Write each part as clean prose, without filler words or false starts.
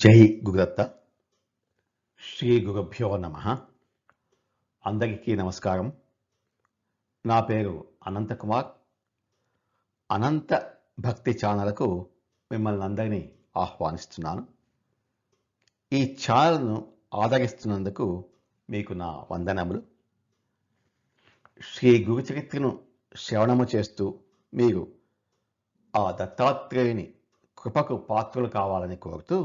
జై గురుదత్త. శ్రీ గురుభ్యో నమ. అందరికీ నమస్కారం. నా పేరు అనంతకుమార్. అనంత భక్తి ఛానల్కు మిమ్మల్ని అందరినీ ఆహ్వానిస్తున్నాను. ఈ ఛానల్ను ఆదరిస్తున్నందుకు మీకు నా వందనములు. శ్రీ గురు చరిత్రను శ్రవణము చేస్తూ మీరు ఆ దత్తాత్రేయుని కృపకు పాత్రలు కావాలని కోరుతూ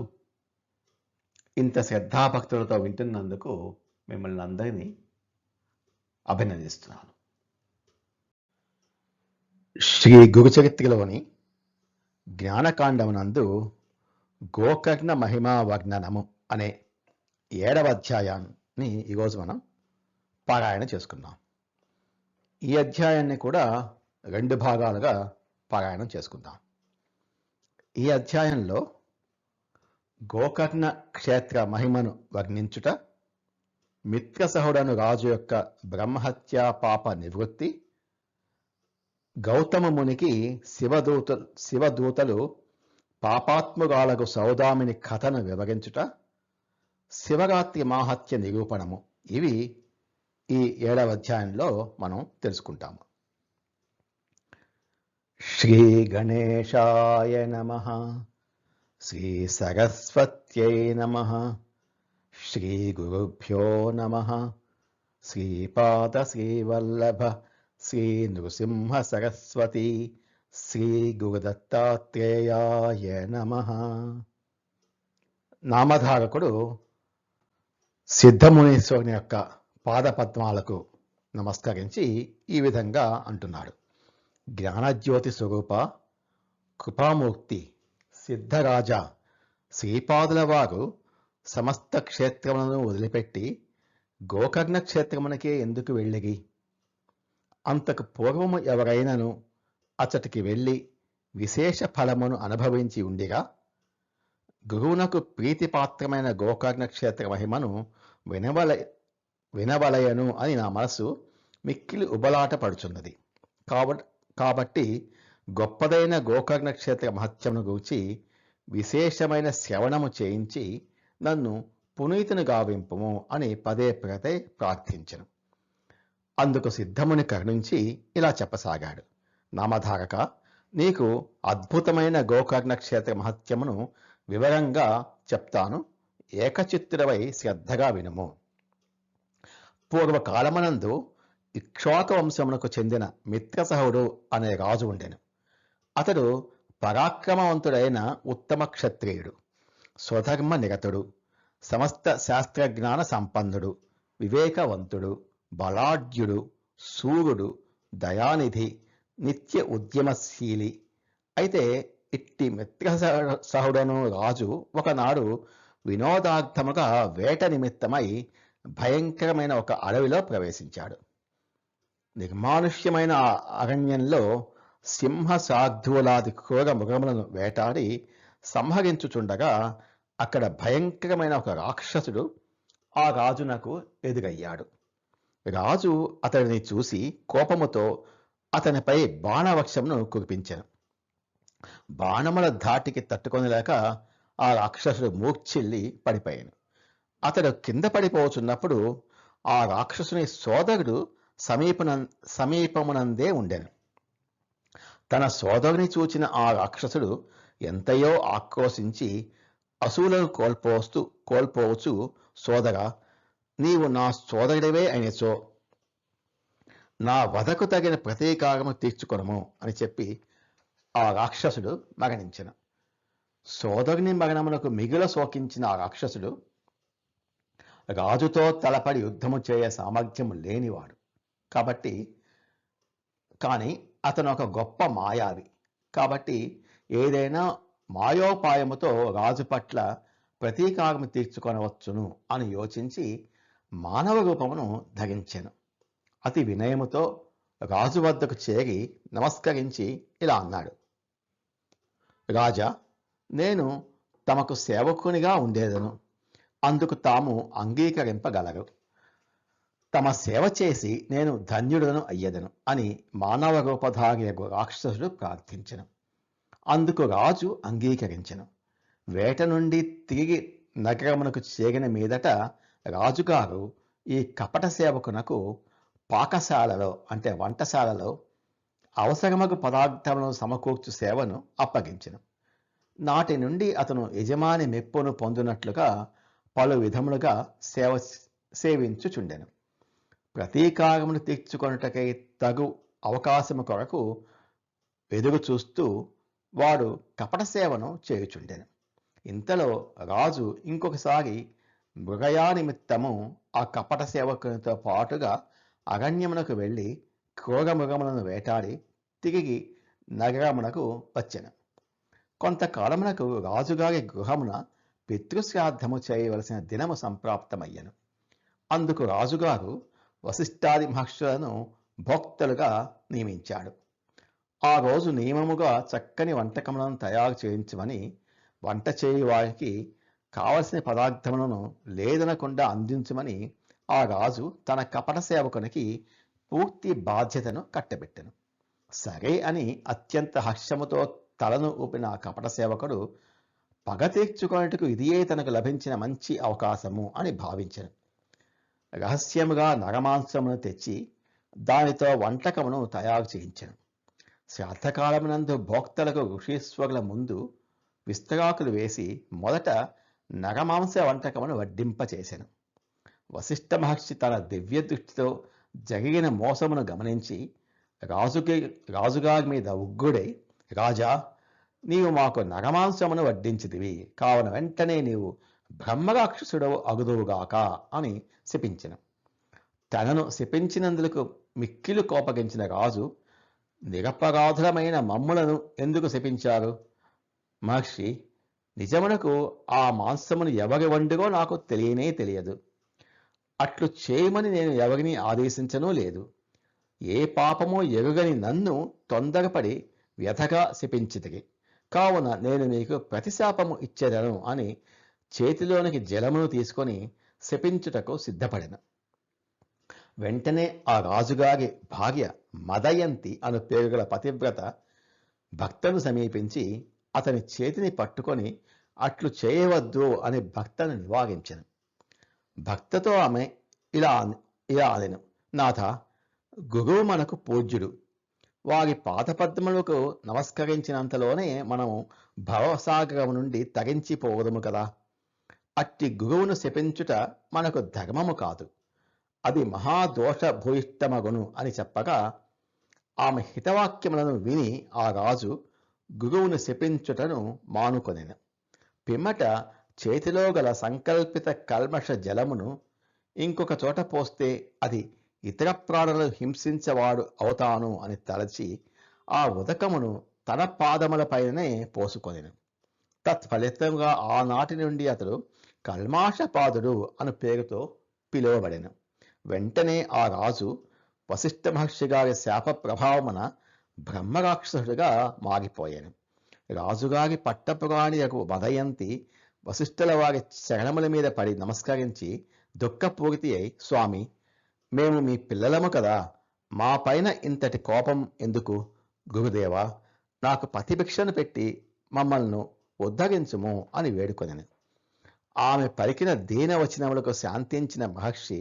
ఇంత శ్రద్ధాభక్తులతో వింటున్నందుకు మిమ్మల్ని అందరినీ అభినందిస్తున్నాను. శ్రీ గురుచరిత్రలోని జ్ఞానకాండమునందు గోకర్ణ మహిమా వర్ణనము అనే 7వ అధ్యాయాన్ని ఈరోజు మనం పారాయణ చేసుకుందాం. ఈ అధ్యాయాన్ని కూడా 2 భాగాలుగా పారాయణం చేసుకుందాం. ఈ అధ్యాయంలో గోకర్ణ క్షేత్ర మహిమను వర్ణించుట, మిత్రసహుడను రాజు యొక్క బ్రహ్మహత్యా పాప నివృత్తి, గౌతమ మునికి శివదూతలు పాపాత్మురాలకు సౌదామిని కథను వివరించుట, శివరాత్రి మాహాత్య నిరూపణము, ఇవి ఈ 7వ అధ్యాయంలో మనం తెలుసుకుంటాము. శ్రీ గణేశాయ నమః. శ్రీ సరస్వత్యై నమః. శ్రీ గురుభ్యో నమః. శ్రీపాద శ్రీవల్లభ శ్రీ నృసింహ సరస్వతి శ్రీ గురుదత్తాత్రేయాయ నమః. నామధారకుడు సిద్ధమునీశ్వరుని యొక్క పాదపద్మాలకు నమస్కరించి ఈ విధంగా అంటున్నాడు. జ్ఞానజ్యోతి స్వరూప, కృపామూర్తి, సిద్ధరాజ శ్రీపాదుల వారు సమస్త క్షేత్రములను వదిలిపెట్టి గోకర్ణ క్షేత్రమునకే ఎందుకు వెళ్ళిగి? అంతకు పూర్వము ఎవరైనను అచ్చటికి వెళ్ళి విశేష ఫలమును అనుభవించి ఉండిగా గురువునకు ప్రీతిపాత్రమైన గోకర్ణ క్షేత్ర మహిమను వినవలయను అని నా మనసు మిక్కిలి ఉబలాట పడుచున్నది. కాబట్టి గొప్పదైన గోకర్ణ క్షేత్ర మహత్యమును గూర్చి విశేషమైన శ్రవణము చేయించి నన్ను పునీతుని గావింపుము అని పదే ప్రార్థించను. అందుకు సిద్ధముని కరుణించి ఇలా చెప్పసాగాడు. నామధారక, నీకు అద్భుతమైన గోకర్ణ క్షేత్ర మహత్యమును వివరంగా చెప్తాను, ఏకచిత్తుడవై శ్రద్ధగా వినుము. పూర్వకాలమనందు ఇక్ష్వాకు వంశమునకు చెందిన మిత్రసహుడు అనే రాజు ఉండెను. అతడు పరాక్రమవంతుడైన ఉత్తమ క్షత్రియుడు, స్వధర్మ నిరతుడు, సమస్త శాస్త్రజ్ఞాన సంపన్నుడు, వివేకవంతుడు, బలాఢ్యుడు, సూర్యుడు, దయానిధి, నిత్య ఉద్యమశీలి. అయితే ఇట్టి మిత్రసహుడను రాజు ఒకనాడు వినోదార్థముగా వేట నిమిత్తమై భయంకరమైన ఒక అడవిలో ప్రవేశించాడు. నిర్మానుష్యమైన అరణ్యంలో సింహ సార్థువులాది క్రూర మృగములను వేటాడి సంహరించుచుండగా అక్కడ భయంకరమైన ఒక రాక్షసుడు ఆ రాజునకు ఎదురయ్యాడు. రాజు అతడిని చూసి కోపముతో అతనిపై బాణవర్షమును కురిపించెను. బాణముల ధాటికి తట్టుకొనలేక ఆ రాక్షసుడు మూర్ఛిల్లి పడిపోయాను. అతడు కింద పడిపోచున్నప్పుడు ఆ రాక్షసుని సోదరుడు సమీపమునందే ఉండెను. తన సోదరుని చూచిన ఆ రాక్షసుడు ఎంతయో ఆక్రోశించి అసూలను కోల్పోవచ్చు, సోదరా, నీవు నా సోదరుడివే అయినచో నా వధకు తగిన ప్రతీకారము తీర్చుకొనము అని చెప్పి ఆ రాక్షసుడు మరణించెను. సోదరుని మరణమునకు మిగుల శోకించిన ఆ రాక్షసుడు రాజుతో తలపడి యుద్ధము చేయ సామర్థ్యము లేనివాడు కానీ అతను ఒక గొప్ప మాయావి. కాబట్టి ఏదైనా మాయోపాయముతో రాజు పట్ల ప్రతీకారము తీర్చుకొనవచ్చును అని యోచించి మానవ రూపమును ధరించెను. అతి వినయముతో రాజు వద్దకు చేరి నమస్కరించి ఇలా అన్నాడు. రాజా, నేను తమకు సేవకునిగా ఉండేదను, అందుకు తాము అంగీకరింపగలరు. తమ సేవ చేసి నేను ధన్యుడను అయ్యదను అని మానవ రూపధారి రాక్షసుడు ప్రార్థించెను. అందుకు రాజు అంగీకరించెను. వేట నుండి తిరిగి నగరమునకు చేరిన మీదట రాజుగారు ఈ కపట సేవకునకు పాకశాలలో అంటే వంటశాలలో అవసరమగు పదార్థములను సమకూర్చు సేవను అప్పగించెను. నాటి నుండి అతను యజమాని మెప్పును పొందినట్లుగా పలు విధములుగా సేవించుచుండెను. ప్రతీకారమును తీర్చుకొనుటకై తగు అవకాశము కొరకు ఎదురు చూస్తూ వాడు కపట సేవను చేయుచుండెను. ఇంతలో రాజు ఇంకొకసారి మృగయా నిమిత్తము ఆ కపట సేవకునితో పాటుగా అరణ్యమునకు వెళ్ళి క్రూర మృగములను వేటాడి తిరిగి నగరమునకు వచ్చెను. కొంతకాలమునకు రాజుగారి గృహమున పితృశ్రాద్ధము చేయవలసిన దినము సంప్రాప్తమయ్యను. అందుకు రాజుగారు వశిష్ఠాది మహర్షులను భోక్తలుగా నియమించాడు. ఆ రోజు నియమముగా చక్కని వంటకములను తయారు చేయించమని వంట చేయు వారికి కావలసిన పదార్థములను లేదనకుండా అందించమని ఆ రాజు తన కపట సేవకునికి పూర్తి బాధ్యతను కట్టబెట్టెను. సరే అని అత్యంత హర్షముతో తలను ఊపిన కపట సేవకుడు పగ తీర్చుకొనుటకు ఇదియే తనకు లభించిన మంచి అవకాశము అని భావించెను. రహస్యముగా నరమాంసమును తెచ్చి దానితో వంటకమును తయారు చేయించెను. శ్రాద్ధకాలమునందు భోక్తలకు ఋషీశ్వరుల ముందు విస్తరాకులు వేసి మొదట నరమాంస వంటకమును వడ్డింపచేసెను. వశిష్ఠ మహర్షి తన దివ్య దృష్టితో జరిగిన మోసమును గమనించి రాజుగారి మీద ఉగ్గుడై, రాజా, నీవు మాకు నరమాంసమును వడ్డించితివి, కావున వెంటనే నీవు బ్రహ్మరాక్షసుడవు అగుదువుగాక అని శపించెను. తనను శపించినందులకు మిక్కిలు కోపగించిన రాజు, నిరపరాధులమైన మమ్ములను ఎందుకు శపించారు? మహర్షి, నిజమునకు ఆ మాంసమును ఎవరి వండుగో నాకు తెలియనే తెలియదు. అట్లు చేయమని నేను ఎవరిని ఆదేశించనూ లేదు. ఏ పాపమో ఎరుగని నన్ను తొందరపడి వ్యధగా శపించితిరి, కావున నేను నీకు ప్రతిశాపము ఇచ్చేదను అని చేతిలోనికి జలమును తీసుకొని శపించుటకు సిద్ధపడెను. వెంటనే ఆ రాజుగారి భార్య మదయంతి అను పేరుగల పతివ్రత భక్తను సమీపించి అతని చేతిని పట్టుకొని అట్లు చేయవద్దు అని భక్తను నివారించెను. భక్తతో ఆమె ఇలా అనెను, నాథ, గురువు మనకు పూజ్యుడు. వారి పాదపద్మలకు నమస్కరించినంతలోనే మనము భవసాగరము నుండి తరించిపోవదము కదా. అట్టి గురువును శపించుట మనకు ధర్మము కాదు, అది మహాదోష భూయిష్టమగును అని చెప్పగా ఆమె హితవాక్యములను విని ఆ రాజు గురువును శపించుటను మానుకొనెను. పిమ్మట చేతిలో గల సంకల్పిత కల్మష జలమును ఇంకొక చోట పోస్తే అది ఇతర ప్రాణులను హింసించేవాడు అవుతాను అని తలచి ఆ ఉదకమును తన పాదములపైనే పోసుకొనెను. తత్ఫలితంగా ఆనాటి నుండి అతడు కల్మాషపాదుడు అను పేరుతో పిలువబడెను. వెంటనే ఆ రాజు వశిష్ఠ మహర్షి గారి శాప ప్రభావమున బ్రహ్మరాక్షసుడిగా మారిపోయాను. రాజుగారి పట్టపురాణియకు మదయంతి వశిష్ఠుల వారి శరణముల మీద పడి నమస్కరించి దుఃఖపూరితి అయి, స్వామి, మేము మీ పిల్లలము కదా, మా పైన ఇంతటి కోపం ఎందుకు? గురుదేవా, నాకు పతిభిక్షను పెట్టి మమ్మల్ని ఉద్ధరించుము అని వేడుకొనెను. ఆమె పలికిన దీనవచనములకు శాంతించిన మహర్షి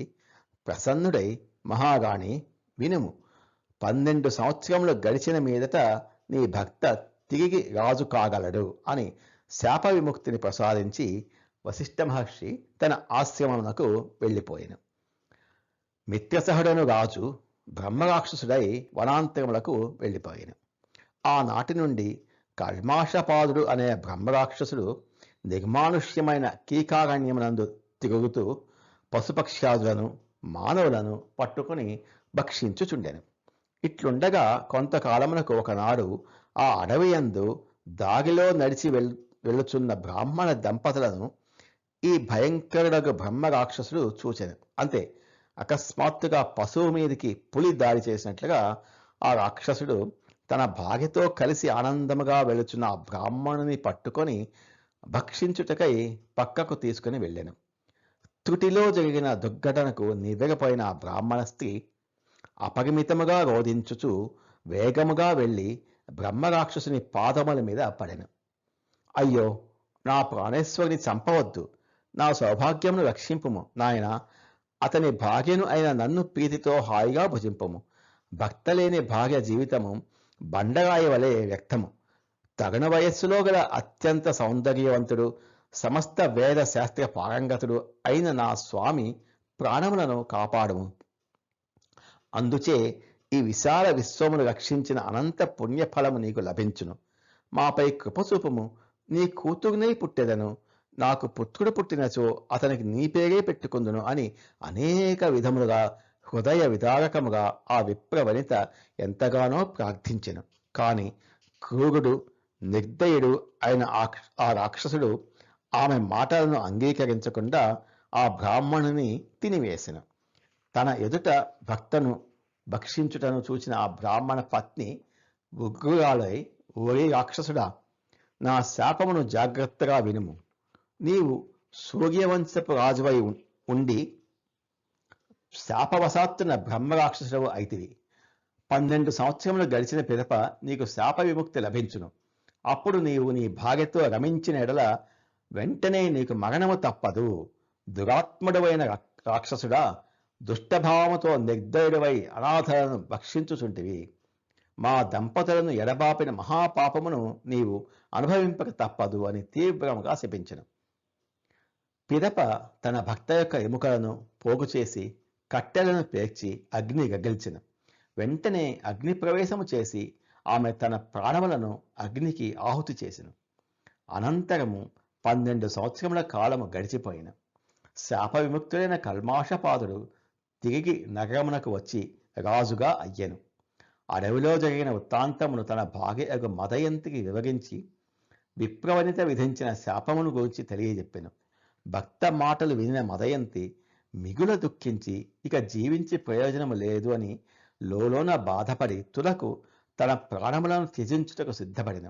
ప్రసన్నుడై, మహారాణి, వినుము, 12 సంవత్సరములు గడిచిన మీదట నీ భక్త తిరిగి రాజు కాగలడు అని శాప విముక్తిని ప్రసాదించి వశిష్ఠ మహర్షి తన ఆశ్రమమునకు వెళ్ళిపోయాను. మిత్రసహుడను రాజు బ్రహ్మరాక్షసుడై వనాంతరములకు వెళ్ళిపోయాను. ఆనాటి నుండి కల్మాషపాదుడు అనే బ్రహ్మరాక్షసుడు నిర్మానుష్యమైన కీకారణ్యమునందు తిరుగుతూ పశుపక్ష్యాదులను మానవులను పట్టుకుని భక్షించుచుండెను. ఇట్లుండగా కొంతకాలమునకు ఒకనాడు ఆ అడవియందు దారిలో నడిచి వెళ్ళుచున్న బ్రాహ్మణ దంపతులను ఈ భయంకరుడగు బ్రహ్మరాక్షసుడు చూచెను. అంతే, అకస్మాత్తుగా పశువు మీదికి పులి దాడి చేసినట్లుగా ఆ రాక్షసుడు తన భార్యతో కలిసి ఆనందముగా వెళుచున్న ఆ బ్రాహ్మణుని పట్టుకొని భక్షించుటకై పక్కకు తీసుకుని వెళ్ళెను. త్రుటిలో జరిగిన దుర్ఘటనకు నివ్వెరపోయిన ఆ బ్రాహ్మణ స్త్రీ అపరిమితముగా రోధించుచు వేగముగా వెళ్ళి బ్రహ్మరాక్షసుని పాదముల మీద పడెను. అయ్యో, నా ప్రాణేశ్వరుని చంపవద్దు, నా సౌభాగ్యమును రక్షింపుము నాయన. అతని భార్యను అయిన నన్ను ప్రీతితో హాయిగా భుజింపము. భక్త లేని భార్య జీవితము బండరాయి వలె వ్యక్తము. తగిన వయస్సులో గల అత్యంత సౌందర్యవంతుడు, సమస్త వేద శాస్త్ర పారంగతుడు అయిన నా స్వామి ప్రాణములను కాపాడుము. అందుచే ఈ విశాల విశ్వమును రక్షించిన అనంత పుణ్యఫలము నీకు లభించును. మాపై కృపచూపుము. నీ కూతురునై పుట్టెదను, నాకు పుత్రుడు పుట్టినచో అతనికి నీ పేరే పెట్టుకుందును అని అనేక విధములుగా హృదయ విదారకముగా ఆ విప్రవనిత ఎంతగానో ప్రార్థించెను. కాని క్రూరుడు నిర్దయుడు అయిన ఆ రాక్షసుడు ఆమె మాటలను అంగీకరించకుండా ఆ బ్రాహ్మణుని తినివేసెను. తన ఎదుట భక్తను భక్షించుటను చూసిన ఆ బ్రాహ్మణ పత్ని ఉగ్రురాలై, ఓరి రాక్షసుడా, నా శాపమును జాగ్రత్తగా వినుము. నీవు సూర్యవంశపు రాజువై ఉండి శాపవశాత్తున బ్రహ్మరాక్షసుడవు అయితివి. 12 సంవత్సరములు గడిచిన పిదప నీకు శాప విముక్తి లభించును. అప్పుడు నీవు నీ భార్యతో రమించిన ఎడల వెంటనే నీకు మరణము తప్పదు. దురాత్ముడవైన రాక్షసుడా, దుష్టభావముతో నిర్దయుడవై అనాథలను భక్షించుచుంటివి. మా దంపతులను ఎడబాపిన మహాపాపమును నీవు అనుభవింపక తప్పదు అని తీవ్రముగా శపించెను. పిదప తన భక్త యొక్క ఎముకలను పోగు చేసి కట్టెలను పేర్చి అగ్ని గగిల్చెను. వెంటనే అగ్ని ప్రవేశము చేసి ఆమె తన ప్రాణములను అగ్నికి ఆహుతి చేసెను. అనంతరము 12 సంవత్సరముల కాలము గడిచిపోయిన శాప విముక్తుడైన కల్మాషపాదుడు తిరిగి నగరమునకు వచ్చి రాజుగా అయ్యెను. అడవిలో జరిగిన వృత్తాంతమును తన భార్య మదయంతికి వివరించి విప్రవనిత విధించిన శాపమును గురించి తెలియజెప్పెను. భక్త మాటలు వినిన మదయంతి మిగుల దుఃఖించి ఇక జీవించి ప్రయోజనము లేదు అని లోలోన బాధపడి తులకు తన ప్రాణములను త్యజించుటకు సిద్ధపడిన.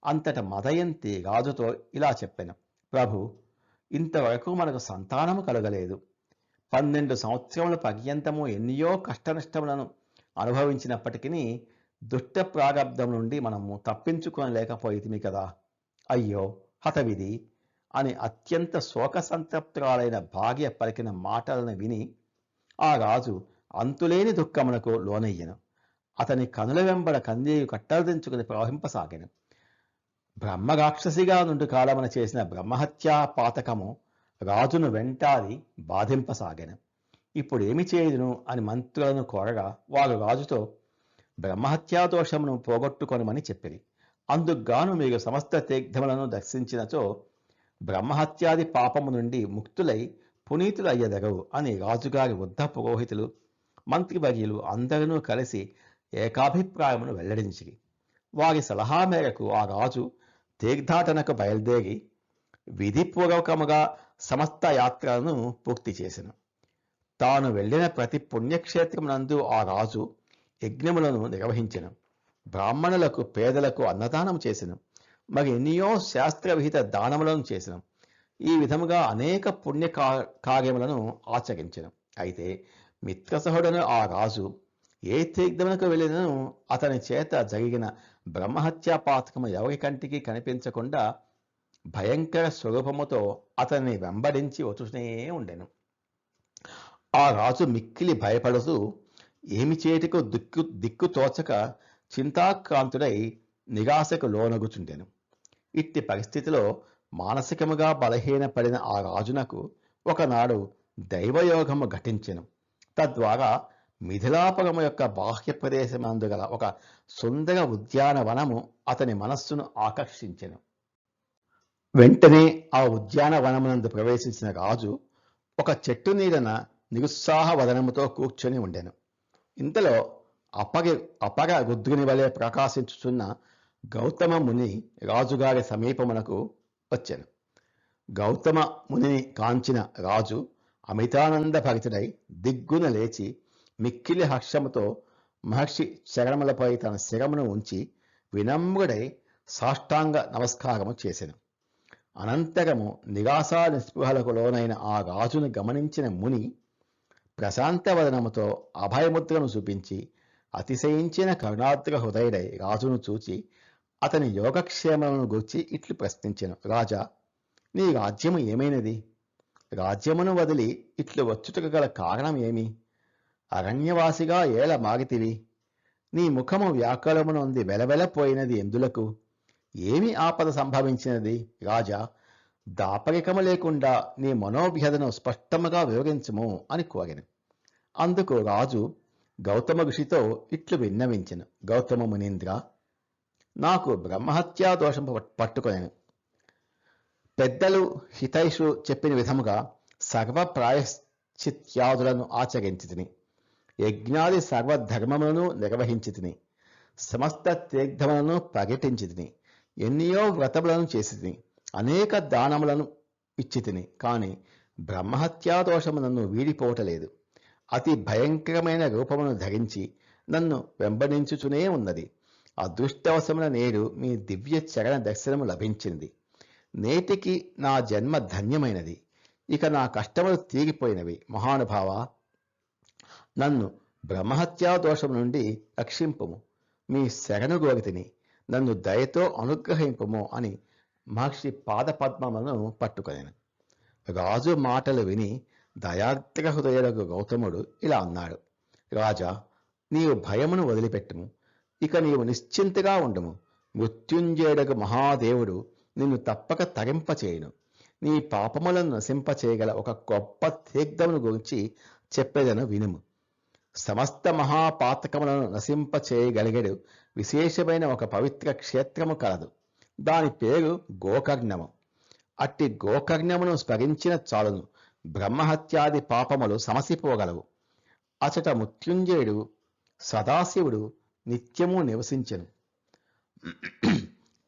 అంతట మదయంతి రాజుతో ఇలా చెప్పెను: ప్రభు, ఇంతవరకు మనకు సంతానము కలగలేదు. 12 సంవత్సరముల పర్యంతము ఎన్నో కష్టనష్టములను అనుభవించినప్పటికీ దుష్ట ప్రారబ్ధం నుండి మనము తప్పించుకోలేకపోయితిమి కదా. అయ్యో హతవిధి అని అత్యంత శోక సంతప్తురాలైన భార్య పలికిన మాటలను విని ఆ రాజు అంతులేని దుఃఖమునకు లోనయ్యెను. అతని కనుల వెంబడ కన్నీరు కట్టదించుకుని ప్రవహింపసాగెను. బ్రహ్మరాక్షసిగా నుండి కాలమున చేసిన బ్రహ్మహత్యా పాతకము రాజును వెంటాడి బాధింపసాగెను. ఇప్పుడు ఏమి చేయుదును అని మంత్రులను కోరగా వారు రాజుతో బ్రహ్మహత్యా దోషమును పోగొట్టుకొనమని చెప్పిరి. అందుకుగాను మీరు సమస్త తీర్థములను దర్శించినచో బ్రహ్మహత్యాది పాపము నుండి ముక్తులై పునీతులు అయ్యదగవు అని రాజుగారి వృద్ధ పురోహితులు మంత్రివర్యులు అందరూ కలిసి ఏకాభిప్రాయమును వెల్లడించిరి. వారి సలహా మేరకు ఆ రాజు తీర్థాటనకు బయలుదేరి విధిపూర్వకముగా సమస్త యాత్రలను పూర్తి చేసెను. తాను వెళ్ళిన ప్రతి పుణ్యక్షేత్రమునందు ఆ రాజు యజ్ఞములను నిర్వహించెను. బ్రాహ్మణులకు పేదలకు అన్నదానం చేసెను. మరి ఎన్నో శాస్త్రవిహిత దానములను చేసెను. ఈ విధముగా అనేక పుణ్య కార్యములను ఆచరించెను. అయితే మిత్రసహుడను ఆ రాజు ఏ తీర్థమునకు వెళ్ళినను అతని చేత జరిగిన బ్రహ్మహత్యా పాతకము ఎవరి కంటికి కనిపించకుండా భయంకర స్వరూపముతో అతన్ని వెంబడించి వచ్చునే ఉండెను. ఆ రాజు మిక్కిలి భయపడుతూ ఏమి చేటుకు దిక్కు తోచక చింతాక్రాంతుడై నిరాశకు లోనగుచుండెను. ఇట్టి పరిస్థితిలో మానసికముగా బలహీనపడిన ఆ రాజునకు ఒకనాడు దైవయోగము ఘటించెను. తద్వారా మిథిలాపురము యొక్క బాహ్య ప్రదేశమందు గల ఒక సుందర ఉద్యానవనము అతని మనస్సును ఆకర్షించెను. వెంటనే ఆ ఉద్యానవనమునందు ప్రవేశించిన రాజు ఒక చెట్టు నీడన నిరుత్సాహ వదనముతో కూర్చొని ఉండెను. ఇంతలో అపర రుద్రుని వలె ప్రకాశించుచున్న గౌతమ ముని రాజుగారి సమీపమునకు వచ్చెను. గౌతమ మునిని కాంచిన రాజు అమితానంద భరితుడై దిగ్గున లేచి మిక్కిలి హర్షముతో మహర్షి చరణములపై తన శిరమును ఉంచి వినమ్రుడై సాష్టాంగ నమస్కారము చేసెను. అనంతరము నిరాశా నిస్పృహలకు లోనైన ఆ రాజును గమనించిన ముని ప్రశాంతవదనముతో అభయముద్రను చూపించి అతిశయించిన కరుణాద్ర హృదయుడై రాజును చూచి అతని యోగక్షేమములను గూర్చి ఇట్లు ప్రశ్నించెను. రాజా, నీ రాజ్యము ఏమైనది? రాజ్యమును వదిలి ఇట్లు వచ్చుటకు గల కారణం ఏమి? అరణ్యవాసిగా ఏల మాగితివి? నీ ముఖము వ్యాకులమునొంది వెలవెలపోయినది ఎందులకు? ఏమి ఆపద సంభవించినది? రాజా, దాపరికము లేకుండా నీ మనోవ్యధను స్పష్టముగా వివరించుము అని కోరెను. అందుకు రాజు గౌతమ ఋషితో ఇట్లు విన్నవించెను. గౌతమ మునీంద్ర, నాకు బ్రహ్మహత్యా దోషం పట్టుకొనెను. పెద్దలు హితైషులు చెప్పిన విధముగా సర్వ ప్రాయశ్చిత్యాదులను ఆచరించితిని. యజ్ఞాది సర్వధర్మములను నిర్వహించితిని. సమస్త తీర్థములను పర్యటించితిని. ఎన్నియో వ్రతములను చేసితిని. అనేక దానములను ఇచ్చితిని. కాని బ్రహ్మహత్యా దోషము నన్ను వీడిపోవటలేదు. అతి భయంకరమైన రూపమును ధరించి నన్ను వెంబడించుచునే ఉన్నది. అదృష్టవశమున నేడు మీ దివ్య చరణ దర్శనము లభించింది. నేటికి నా జన్మ ధన్యమైనది. ఇక నా కష్టములు తీరిపోయినవి. మహానుభావ, నన్ను బ్రహ్మహత్యా దోషము నుండి రక్షింపుము. మీ శరణు గోరితిని, నన్ను దయతో అనుగ్రహింపుము అని మహర్షి పాదపద్మములను పట్టుకొనెను. రాజు మాటలు విని దయార్ద్ర హృదయులకు గౌతముడు ఇలా అన్నాడు. రాజా, నీవు భయమును వదిలిపెట్టుము. ఇక నీవు నిశ్చింతగా ఉండుము. మృత్యుంజయుడకు మహాదేవుడు నిన్ను తప్పక తరింపచేయును. నీ పాపములను నశింపచేయగల ఒక గొప్ప తీర్థమును గురించి చెప్పేదను వినుము. సమస్త మహాపాతకములను నశింపచేయగలిగడు విశేషమైన ఒక పవిత్ర క్షేత్రము కలదు. దాని పేరు గోకర్ణము. అట్టి గోకర్ణమును స్మరించిన చాలును బ్రహ్మహత్యాది పాపములు సమసిపోగలవు. అచట మృత్యుంజయుడు సదాశివుడు నిత్యము నివసించెను.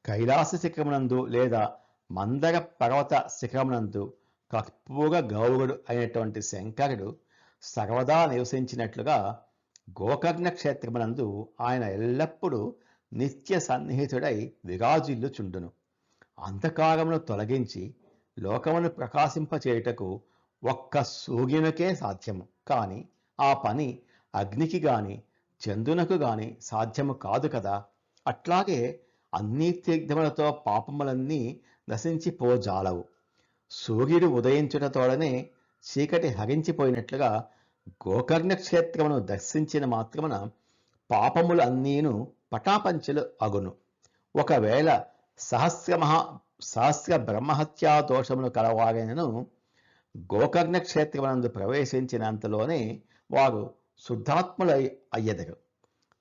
కైలాస శిఖరమునందు లేదా మందర పర్వత శిఖరమునందు కర్పూర గౌరుడు అయినటువంటి శంకరుడు సర్వదా నివసించినట్లుగా గోకర్ణ క్షేత్రమునందు ఆయన ఎల్లప్పుడూ నిత్య సన్నిహితుడై విరాజిల్లుచుండును. అంధకారమును తొలగించి లోకమును ప్రకాశింపచేయుటకు ఒక్క సూర్యునికే సాధ్యము. కాని ఆ పని అగ్నికి గాని చంద్రునకు గాని సాధ్యము కాదు కదా. అట్లాగే అన్ని తీర్థములతో పాపములన్నీ నశించిపోజాలవు. సూర్యుడు ఉదయించుటతోడనే చీకటి హరించిపోయినట్లుగా గోకర్ణ క్షేత్రమును దర్శించిన మాత్రమున పాపములు అన్నీను పటాపంచలు అగును. ఒకవేళ సహస్ర బ్రహ్మహత్యా దోషములు కలవారైనను గోకర్ణ క్షేత్రమునందు ప్రవేశించినంతలోనే వారు శుద్ధాత్ములై అయ్యెదరు.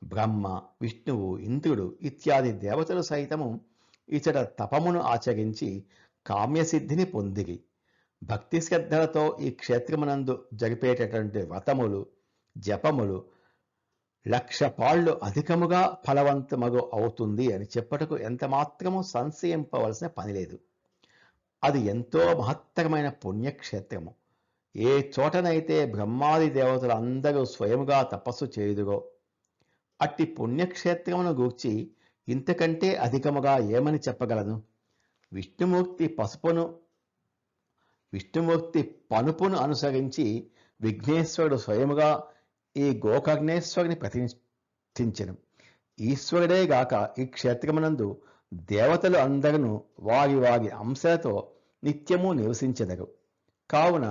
బ్రహ్మ, విష్ణువు, ఇంద్రుడు ఇత్యాది దేవతలు సైతము ఇతడ తపమును ఆచరించి కామ్యసిద్ధిని పొందిరి. భక్తి శ్రద్ధలతో ఈ క్షేత్రమునందు జరిపేటటువంటి వ్రతములు, జపములు 1,00,000 పాళ్ళు అధికముగా ఫలవంతమగు అవుతుంది అని చెప్పటకు ఎంత మాత్రము సంశయింపవలసిన పని లేదు. అది ఎంతో మహత్తరమైన పుణ్యక్షేత్రము. ఏ చోటనైతే బ్రహ్మాది దేవతలు అందరూ స్వయముగా తపస్సు చేయుదురో అట్టి పుణ్యక్షేత్రమును గూర్చి ఇంతకంటే అధికముగా ఏమని చెప్పగలను? విష్ణుమూర్తి పనుపును అనుసరించి విఘ్నేశ్వరుడు స్వయముగా ఈ గోకర్ణేశ్వరుని ప్రతిష్ఠించెను. ఈశ్వరుడే గాక ఈ క్షేత్రమునందు దేవతలు అందరూ వారి వారి అంశలతో నిత్యము నివసించెదరు. కావున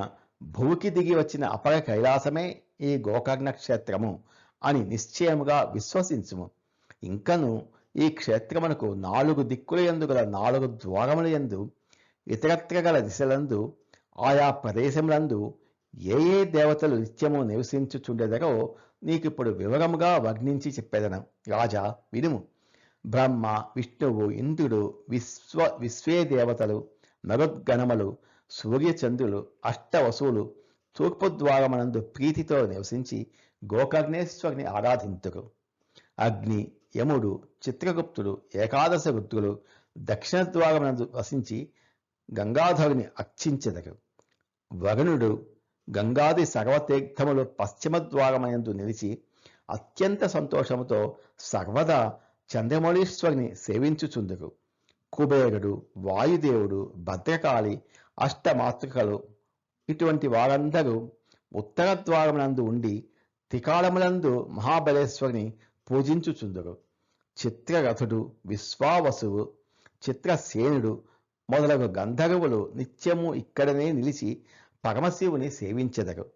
భూకి దిగి వచ్చిన అపర కైలాసమే ఈ గోకర్ణ క్షేత్రము అని నిశ్చయముగా విశ్వసించుము. ఇంకను ఈ క్షేత్రమునకు 4 దిక్కుల యందు గల 4 ద్వారముల యందు ఇతరత్ర గల దిశలందు ఆయా ప్రదేశములందు ఏ ఏ దేవతలు నిత్యము నివసించుచుండెదరో నీకిప్పుడు వివరముగా వర్ణించి చెప్పేదను. రాజా, వినుము. బ్రహ్మ, విష్ణువు, ఇంద్రుడు, విశ్వే దేవతలు, నరుద్గణములు, సూర్యచంద్రులు, అష్టవసువులు తూర్పు ద్వారమునందు ప్రీతితో నివసించి గోకర్ణేశ్వరుని ఆరాధింతురు. అగ్ని, యముడు, చిత్రగుప్తుడు, ఏకాదశ రుద్రులు దక్షిణ ద్వారమునందు వసించి గంగాధరుని అర్చించెదరు. వరుణుడు గంగాది సర్వతీర్థములు పశ్చిమ ద్వారమునందు నిలిచి అత్యంత సంతోషముతో సర్వదా చంద్రమౌళీశ్వరుని సేవించుచుందురు. కుబేరుడు, వాయుదేవుడు, భద్రకాళి, అష్టమాతృకలు ఇటువంటి వారందరూ ఉత్తర ద్వారమునందు ఉండి త్రికాలములందు మహాబలేశ్వరుని పూజించుచుందురు. చిత్రరథుడు, విశ్వావసువు, చిత్రసేనుడు మొదలగు గంధర్వులు నిత్యము ఇక్కడనే నిలిచి పరమశివుని సేవించెదరు.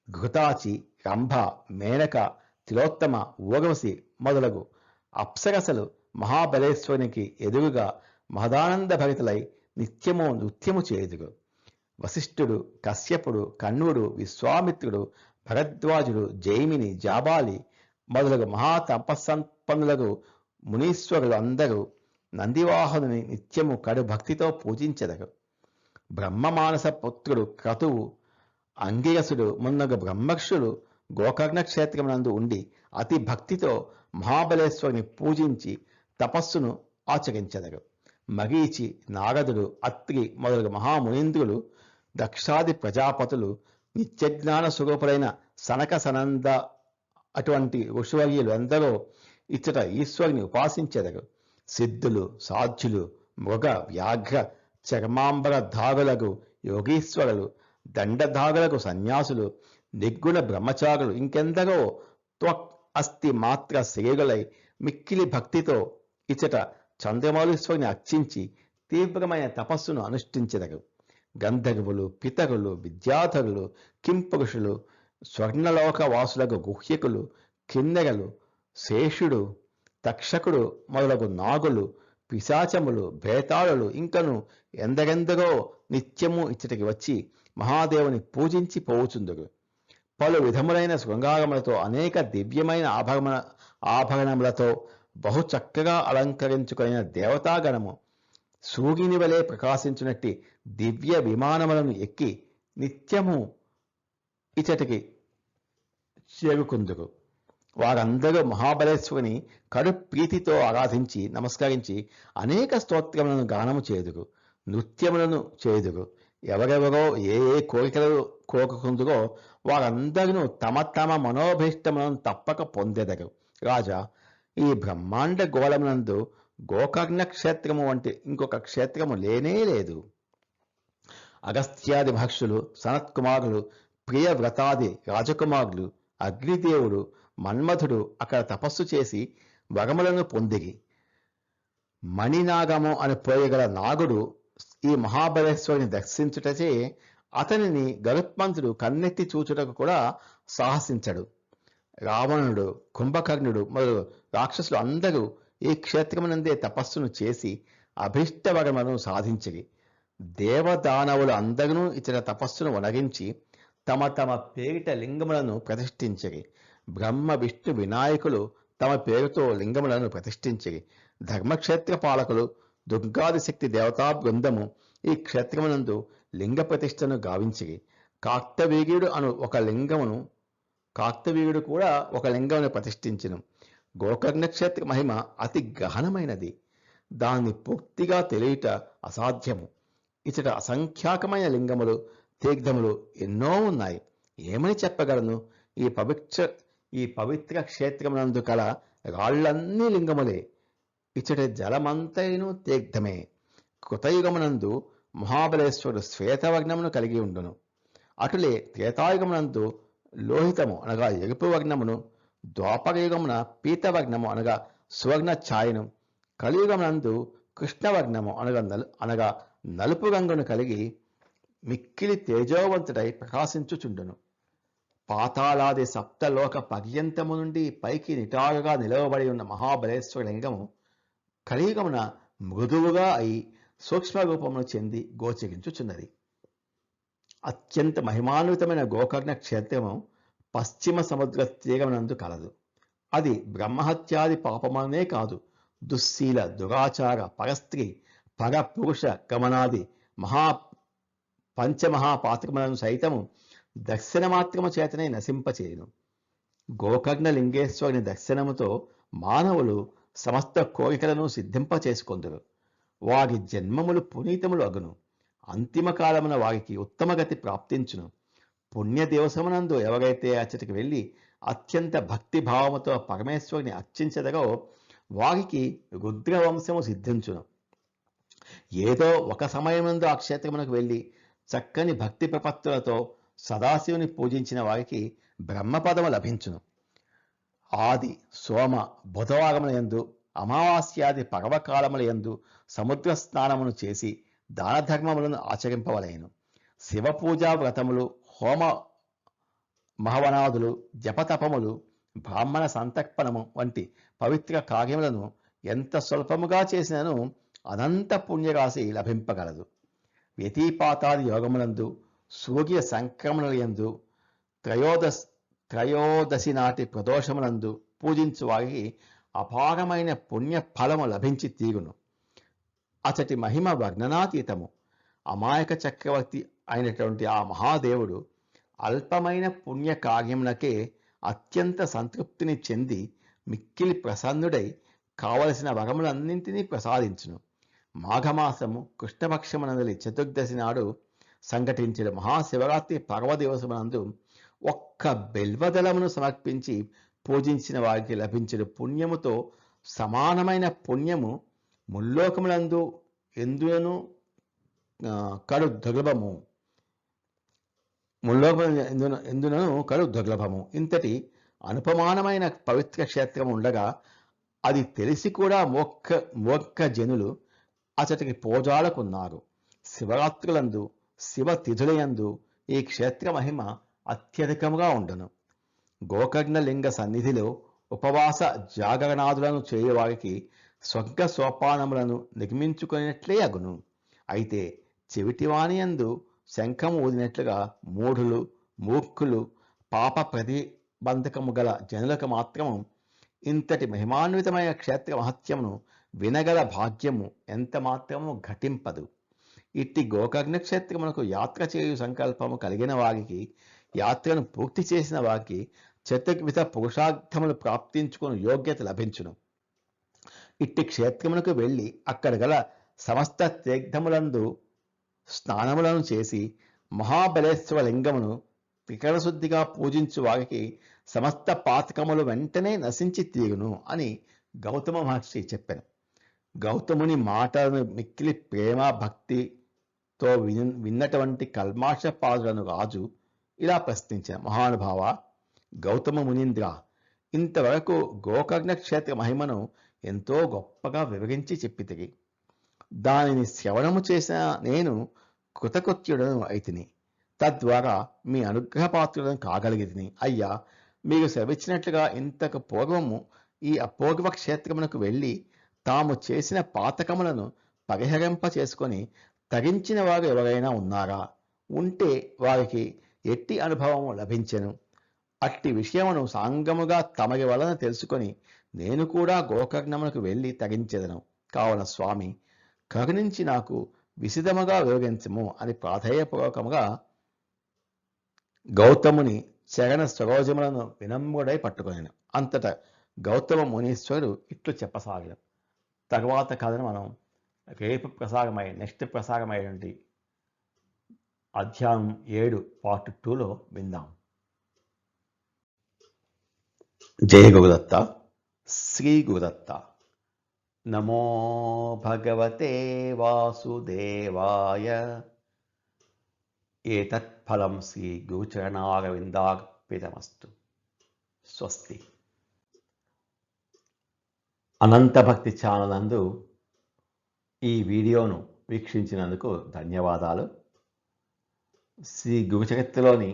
ఘృతాచి, రంభ, మేనక, తిలోత్తమ, ఊర్వశి మొదలగు అప్సరసలు మహాబలేశ్వరునికి ఎదురుగా మహదానంద భరితులై నిత్యము నృత్యము చేయుదురు. వశిష్ఠుడు, కశ్యపుడు, కణ్వుడు, విశ్వామిత్రుడు, భరద్వాజుడు, జైమిని, జాబాలి మొదలగు మహాతపస్సంపన్నులకు మునీశ్వరులు అందరూ నందివాహనుని నిత్యము కడు భక్తితో పూజించెదరు. బ్రహ్మమానస పుత్రుడు క్రతువు, అంగిరసుడు మున్నగు బ్రహ్మర్షులు గోకర్ణ క్షేత్రమునందు ఉండి అతి భక్తితో మహాబలేశ్వరుని పూజించి తపస్సును ఆచరించెదరు. మరీచి, నారదుడు, అత్రి మొదలగు మహామునీంద్రులు, దక్షాది ప్రజాపతులు, నిత్యజ్ఞాన స్వరూపులైన సనక సనంద అటువంటి ఋషువర్యులు ఎందరో ఇచ్చట ఈశ్వరుని ఉపాసించెదరు. సిద్ధులు, సాధ్యులు, మృగ, వ్యాఘ్ర, చర్మాంబర ధారులకు యోగీశ్వరులు, దండధారులకు సన్యాసులు, నిర్గుణ బ్రహ్మచారులు ఇంకెందరో త్వక్ అస్థి మాత్ర శరీరులై మిక్కిలి భక్తితో ఇచ్చట చంద్రమౌళీశ్వరుని అర్చించి తీవ్రమైన తపస్సును అనుష్ఠించెదరు. గంధర్వులు, పితరులు, విద్యాధరులు, కింపురుషులు, స్వర్ణలోక వాసులకు గుహ్యకులు, కిన్నెరలు, శేషుడు, తక్షకుడు మొదలగు నాగులు, పిశాచములు, భేతాళులు ఇంకను ఎందరెందరో నిత్యము ఇచ్చటికి వచ్చి మహాదేవుని పూజించి పోవుచుందురు. పలు విధములైన శృంగారములతో అనేక దివ్యమైన ఆభరణములతో బహు చక్కగా అలంకరించుకున్న దేవతాగణము సూర్యుని వలె ప్రకాశించునట్టి దివ్య విమానములను ఎక్కి నిత్యము ఇచ్చటికి చేరుకుందురు. వారందరూ మహాబలేశ్వరుని కడు ప్రీతితో ఆరాధించి నమస్కరించి అనేక స్తోత్రములను గానము చేదురు, నృత్యములను చేదురు. ఎవరెవరో ఏ ఏ కోరికలు కోరుకుందురో వారందరూ తమ తమ మనోభీష్టములను తప్పక పొందెదరు. రాజా, ఈ బ్రహ్మాండ గోళమునందు గోకర్ణ క్షేత్రము వంటి ఇంకొక క్షేత్రము లేనే లేదు. అగస్త్యాది మహర్షులు, సనత్కుమారులు, ప్రియవ్రతాది రాజకుమారులు, అగ్నిదేవుడు, మన్మధుడు అక్కడ తపస్సు చేసి వరములను పొందిరి. మణినాగము అని పోయగల నాగుడు ఈ మహాబలేశ్వరుని దర్శించుటచే అతనిని గరుత్మంతుడు కన్నెత్తి చూచుటకు కూడా సాహసించడు. రావణుడు, కుంభకర్ణుడు మొదలు రాక్షసులు అందరూ ఈ క్షేత్రమునందే తపస్సును చేసి అభీష్టవరములను సాధించిరి. దేవదానవులు అందరూ ఇతర తపస్సును వనరించి తమ తమ పేరిట లింగములను ప్రతిష్ఠించిరి. బ్రహ్మ, విష్ణు, వినాయకులు తమ పేరుతో లింగములను ప్రతిష్ఠించిరి. ధర్మక్షేత్ర పాలకులు, దుర్గాది శక్తి దేవతా బృందము ఈ క్షేత్రమునందు లింగ ప్రతిష్టను గావించిరి. కార్తవీయుడు కూడా ఒక లింగమును ప్రతిష్ఠించును. గోకర్ణ క్షేత్ర మహిమ అతి గహనమైనది. దాన్ని పూర్తిగా తెలియట అసాధ్యము. ఇచ్చట అసంఖ్యాకమైన లింగములు, తీర్థములు ఎన్నో ఉన్నాయి. ఏమని చెప్పగలను? ఈ పవిత్ర క్షేత్రమునందు కల రాళ్లన్నీ లింగములే. ఇచ్చటి జలమంతైను తీర్థమే. కృతయుగమునందు మహాబలేశ్వరుడు శ్వేతవర్ణమును కలిగి ఉండును. అటులే త్రేతాయుగమునందు లోహితము అనగా ఎరుపు వర్ణమును, ద్వాపరయుగమున పీతవర్ణము అనగా సువర్ణ ఛాయను, కలియుగమునందు కృష్ణవర్ణము అనగా నలుపు రంగును కలిగి మిక్కిలి తేజోవంతుడై ప్రకాశించుచుండును. పాతాళాది సప్తలోక పర్యంతము నుండి పైకి నిటారుగా నిలవబడి ఉన్న మహాబలేశ్వర లింగము కలియుగమున మృదువుగా అయి సూక్ష్మ రూపమును చెంది గోచరించుచున్నది. అత్యంత మహిమాన్వితమైన గోకర్ణ క్షేత్రము పశ్చిమ సముద్ర తీరమునందు కలదు. అది బ్రహ్మహత్యాది పాపమనే కాదు, దుశ్శీల, దురాచార, పరస్త్రీ, పరపురుష గమనాది పంచమహాపాతకములను సైతము దర్శన మాత్రము చేతనే నశింపచేయును. గోకర్ణ లింగేశ్వరుని దర్శనముతో మానవులు సమస్త కోరికలను సిద్ధింపచేసుకొందురు. వారి జన్మములు పునీతములు అగును. అంతిమ కాలమున వారికి ఉత్తమగతి ప్రాప్తించును. పుణ్య దివసమునందు ఎవరైతే అచ్చటికి వెళ్ళి అత్యంత భక్తిభావముతో పరమేశ్వరుని అర్చించదరో వారికి రుద్రవంశము సిద్ధించును. ఏదో ఒక సమయమునందు ఆ క్షేత్రమునకు వెళ్ళి చక్కని భక్తి ప్రపత్తులతో సదాశివుని పూజించిన వారికి బ్రహ్మపదము లభించును. ఆది, సోమ, బుధవారములందు అమావాస్యాది పర్వకాలముల యందు సముద్ర స్నానమును చేసి దాన ధర్మములను ఆచరింపవలెను. శివపూజా వ్రతములు, హోమ మహవనాదులు, జపతపములు, బ్రాహ్మణ సంతర్పణము వంటి పవిత్ర కార్యములను ఎంత స్వల్పముగా చేసినను అనంత పుణ్యరాశి లభింపగలదు. వ్యతిపాతాది యోగములందు, సూర్య సంక్రమణలందు, త్రయోదశి నాటి ప్రదోషములందు పూజించు వారికి అపారమైన పుణ్య ఫలము లభించి తీరును. అతటి మహిమ వర్ణనాతీతము. అమాయక చక్రవర్తి అయినటువంటి ఆ మహాదేవుడు అల్పమైన పుణ్య కార్యమునకే అత్యంత సంతృప్తిని చెంది మిక్కిలి ప్రసన్నుడై కావలసిన వరములన్నింటినీ ప్రసాదించును. మాఘమాసము కృష్ణపక్షమునందలి చతుర్దశి నాడు సంఘటించిన మహాశివరాత్రి పర్వదివసమునందు ఒక్క బెల్వదళమును సమర్పించి పూజించిన వారికి లభించిన పుణ్యముతో సమానమైన పుణ్యము ముల్లోకములందు ఎందును కడు దుర్లభము. ఎందునను కడు దుర్లభము. ఇంతటి అనుపమానమైన పవిత్ర క్షేత్రం ఉండగా అది తెలిసి కూడా మూర్ఖ జనులు అతడికి పూజాలకున్నారు. శివరాత్రులందు, శివ తిథులయందు ఈ క్షేత్ర మహిమ అత్యధికముగా ఉండును. గోకర్ణలింగ సన్నిధిలో ఉపవాస జాగరణాదులను చేయవారికి స్వర్గ సోపానములను నిర్మించుకునేట్లే అగును. అయితే చెవిటివాణియందు శంఖం ఊదినట్లుగా మూఢులు, మూర్ఖులు, పాప ప్రతిబంధకము గల జనులకు మాత్రము ఇంతటి మహిమాన్వితమైన క్షేత్ర మహత్యమును వినగల భాగ్యము ఎంత మాత్రము ఘటింపదు. ఇట్టి గోకర్ణ క్షేత్రమునకు యాత్ర చేయు సంకల్పము కలిగిన వారికి, యాత్రను పూర్తి చేసిన వారికి చతుర్విధ పురుషార్థములు ప్రాప్తించుకుని యోగ్యత లభించును. ఇట్టి క్షేత్రమునకు వెళ్ళి అక్కడ గల సమస్త తీర్థములందు స్నానములను చేసి మహాబలేశ్వర లింగమును త్రికరశుద్ధిగా పూజించు వారికి సమస్త పాతకములు వెంటనే నశించి తీరును అని గౌతమ మహర్షి చెప్పాను. గౌతముని మాటలను మిక్కిలి ప్రేమ భక్తితో విన్నటువంటి కల్మాషపాదులను రాజు ఇలా ప్రశ్నించిన, మహానుభావ గౌతమ మునీంద్ర, ఇంతవరకు గోకర్ణ క్షేత్ర మహిమను ఎంతో గొప్పగా వివరించి చెప్పితిరి. దానిని శ్రవణము చేసిన నేను కృతకృత్యుడను అయితిని. తద్వారా మీ అనుగ్రహపాత్రులను కాగలిగితిని. అయ్యా, మీకు సెలవిచ్చినట్లుగా ఇంతకు పూర్వము ఈ అపూర్వ క్షేత్రమునకు వెళ్ళి తాము చేసిన పాతకములను పరిహరింప చేసుకొని తరించిన వారు ఎవరైనా ఉన్నారా? ఉంటే వారికి ఎట్టి అనుభవము లభించెను. అట్టి విషయమును సాంగముగా తమరి వలన తెలుసుకొని నేను కూడా గోకర్ణమునకు వెళ్ళి తరించెదను. కావున స్వామి కరుణించి నాకు విశదముగా వివరించము అని ప్రాధేయపూర్వకముగా గౌతముని చరణ సరోజములను వినమ్రుడై పట్టుకొనెను. అంతటా గౌతమ మునీశ్వరుడు ఇట్లు చెప్పసాగిన. తర్వాత కథను మనం రేపు నెక్స్ట్ ప్రసారమైనటువంటి అధ్యాయం 7 పార్ట్ 2లో విందాం. జయ గురుదత్త. శ్రీ గురుదత్త. నమో భగవతే వాసుదేవాయ. ఏతత్ఫలం శ్రీ గురుచరణారవిందార్పితమస్తు. స్వస్తి. అనంత భక్తి ఛానల్ నందు ఈ వీడియోను వీక్షించినందుకు ధన్యవాదాలు. శ్రీ గురుచరిత్రలోని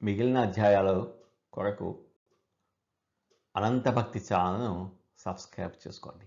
మిగిలిన అధ్యాయాల కొరకు అనంత భక్తి ఛానల్ను సబ్స్క్రైబ్ చేసుకోండి.